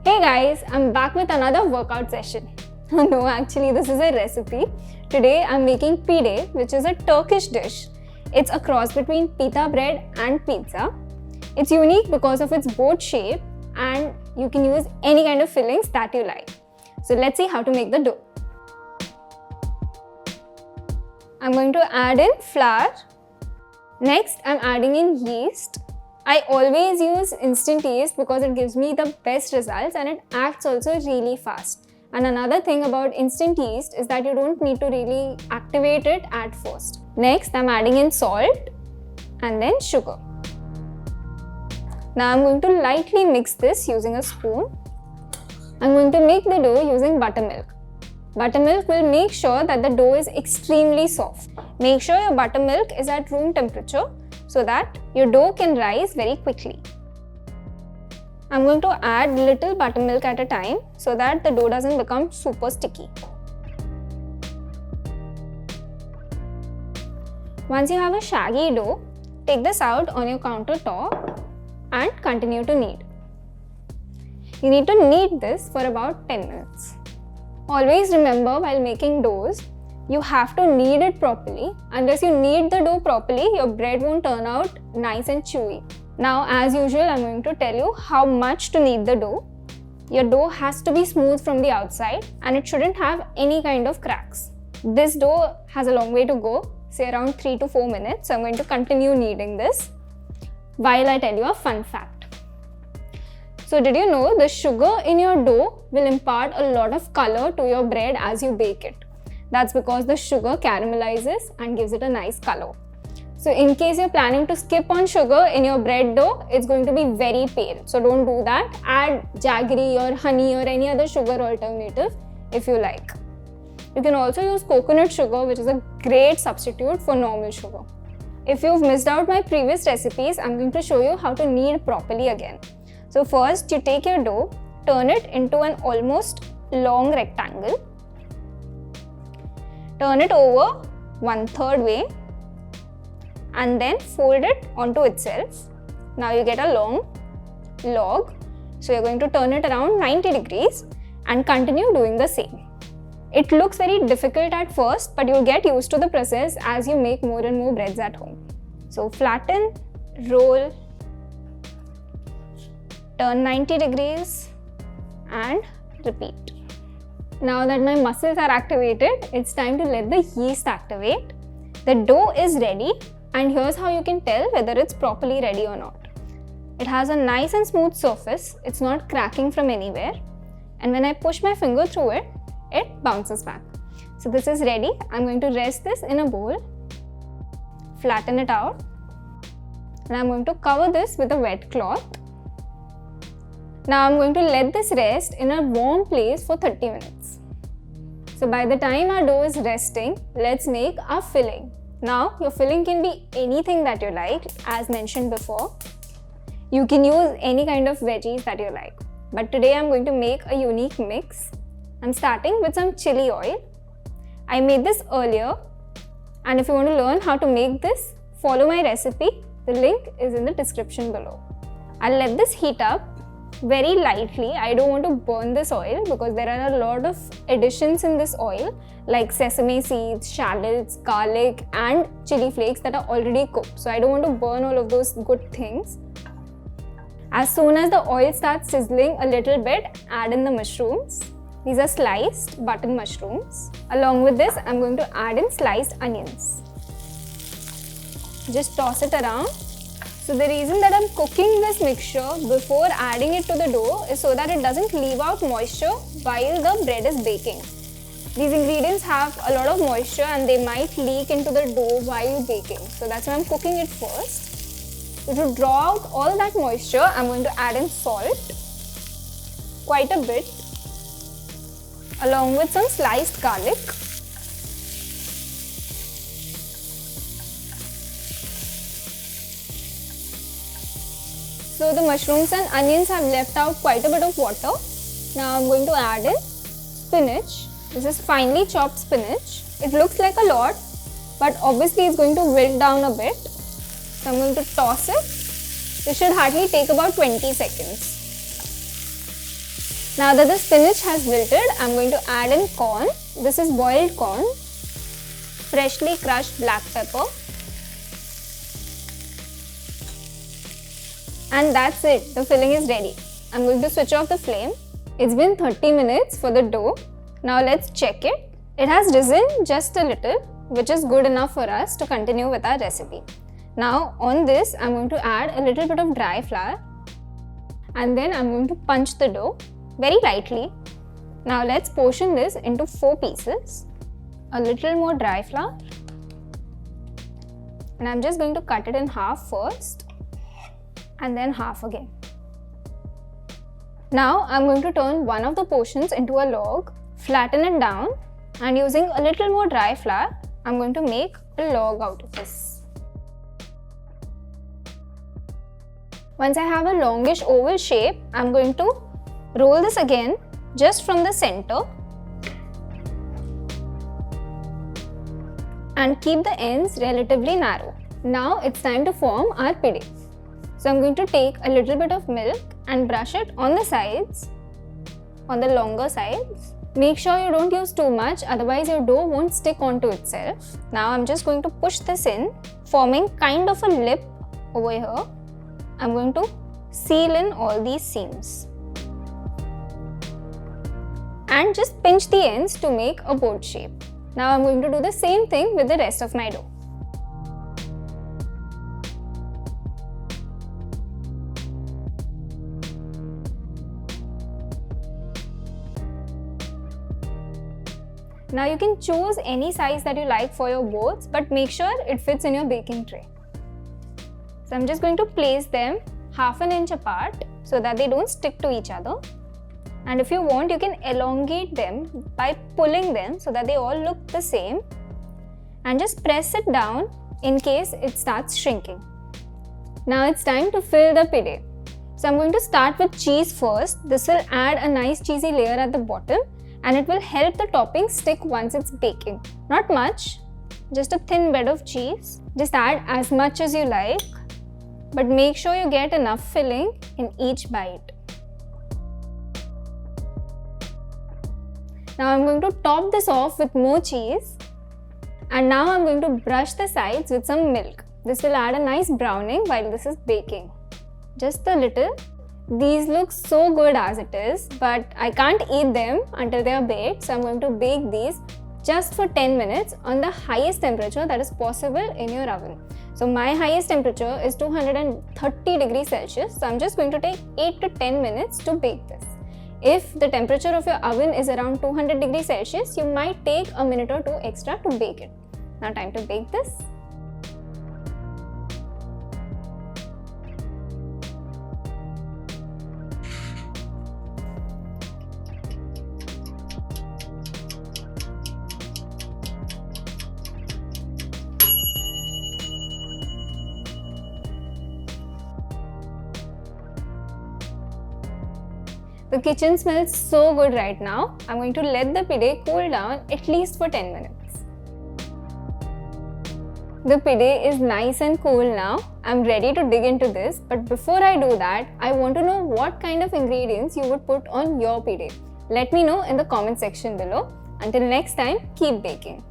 Hey guys, I'm back with another workout session. No, actually this is a recipe. Today I'm making pide, which is a Turkish dish. It's a cross between pita bread and pizza. It's unique because of its boat shape and you can use any kind of fillings that you like. So let's see how to make the dough. I'm going to add in flour. Next, I'm adding in yeast. I always use instant yeast because it gives me the best results and it acts also really fast. And another thing about instant yeast is that you don't need to really activate it at first. Next, I'm adding in salt and then sugar. Now I'm going to lightly mix this using a spoon. I'm going to make the dough using buttermilk. Buttermilk will make sure that the dough is extremely soft. Make sure your buttermilk is at room temperature so that your dough can rise very quickly. I'm going to add little buttermilk at a time so that the dough doesn't become super sticky. Once you have a shaggy dough, take this out on your countertop and continue to knead. You need to knead this for about 10 minutes. Always remember while making doughs, you have to knead it properly. Unless you knead the dough properly, your bread won't turn out nice and chewy. Now, as usual, I'm going to tell you how much to knead the dough. Your dough has to be smooth from the outside and it shouldn't have any kind of cracks. This dough has a long way to go, say around 3 to 4 minutes. So I'm going to continue kneading this while I tell you a fun fact. So did you know the sugar in your dough will impart a lot of color to your bread as you bake it? That's because the sugar caramelizes and gives it a nice color. So in case you're planning to skip on sugar in your bread dough, it's going to be very pale. So don't do that. Add jaggery or honey or any other sugar alternative if you like. You can also use coconut sugar, which is a great substitute for normal sugar. If you've missed out my previous recipes, I'm going to show you how to knead properly again. So first, you take your dough, turn it into an almost long rectangle. Turn it over 1/3 way and then fold it onto itself. Now you get a long log. So you're going to turn it around 90 degrees and continue doing the same. It looks very difficult at first, but you'll get used to the process as you make more and more breads at home. So flatten, roll, turn 90 degrees and repeat. Now that my muscles are activated, it's time to let the yeast activate. The dough is ready and here's how you can tell whether it's properly ready or not. It has a nice and smooth surface, it's not cracking from anywhere, and when I push my finger through it, it bounces back. So this is ready. I'm going to rest this in a bowl, flatten it out, and I'm going to cover this with a wet cloth. Now I'm going to let this rest in a warm place for 30 minutes. So by the time our dough is resting, let's make our filling. Now your filling can be anything that you like, as mentioned before. You can use any kind of veggies that you like. But today I'm going to make a unique mix. I'm starting with some chili oil. I made this earlier, and if you want to learn how to make this, follow my recipe. The link is in the description below. I'll let this heat up very lightly. I don't want to burn this oil because there are a lot of additions in this oil like sesame seeds, shallots, garlic and chili flakes that are already cooked. So I don't want to burn all of those good things. As soon as the oil starts sizzling a little bit, add in the mushrooms. These are sliced button mushrooms. Along with this, I'm going to add in sliced onions. Just toss it around. So the reason that I'm cooking this mixture before adding it to the dough is so that it doesn't leave out moisture while the bread is baking. These ingredients have a lot of moisture and they might leak into the dough while baking. So that's why I'm cooking it first. So to draw out all that moisture, I'm going to add in salt, quite a bit, along with some sliced garlic. So the mushrooms and onions have left out quite a bit of water. Now I'm going to add in spinach. This is finely chopped spinach. It looks like a lot, but obviously it's going to wilt down a bit. So I'm going to toss it. This should hardly take about 20 seconds. Now that the spinach has wilted, I'm going to add in corn. This is boiled corn, freshly crushed black pepper. And that's it, the filling is ready. I'm going to switch off the flame. It's been 30 minutes for the dough. Now let's check it. It has risen just a little, which is good enough for us to continue with our recipe. Now on this, I'm going to add a little bit of dry flour. And then I'm going to punch the dough very lightly. Now let's portion this into 4 pieces. A little more dry flour. And I'm just going to cut it in half first. And then half again. Now I'm going to turn one of the portions into a log, flatten it down, and using a little more dry flour, I'm going to make a log out of this. Once I have a longish oval shape, I'm going to roll this again just from the center and keep the ends relatively narrow. Now it's time to form our pide. So I'm going to take a little bit of milk and brush it on the sides, on the longer sides. Make sure you don't use too much, otherwise your dough won't stick onto itself. Now I'm just going to push this in, forming kind of a lip over here. I'm going to seal in all these seams. And just pinch the ends to make a boat shape. Now I'm going to do the same thing with the rest of my dough. Now you can choose any size that you like for your boats, but make sure it fits in your baking tray. So I'm just going to place them half an inch apart so that they don't stick to each other. And if you want, you can elongate them by pulling them so that they all look the same. And just press it down in case it starts shrinking. Now it's time to fill the pide. So I'm going to start with cheese first. This will add a nice cheesy layer at the bottom. And it will help the topping stick once it's baking. Not much, just a thin bed of cheese. Just add as much as you like, but make sure you get enough filling in each bite. Now I'm going to top this off with more cheese. And now I'm going to brush the sides with some milk. This will add a nice browning while this is baking. Just a little. These look so good as it is, but I can't eat them until they are baked, so I'm going to bake these just for 10 minutes on the highest temperature that is possible in your oven. So my highest temperature is 230 degrees Celsius, so I'm just going to take 8 to 10 minutes to bake this. If the temperature of your oven is around 200 degrees Celsius, you might take a minute or 2 extra to bake it. Now time to bake this. The kitchen smells so good right now. I'm going to let the pide cool down at least for 10 minutes. The pide is nice and cool now. I'm ready to dig into this, but before I do that, I want to know what kind of ingredients you would put on your pide. Let me know in the comment section below. Until next time, keep baking.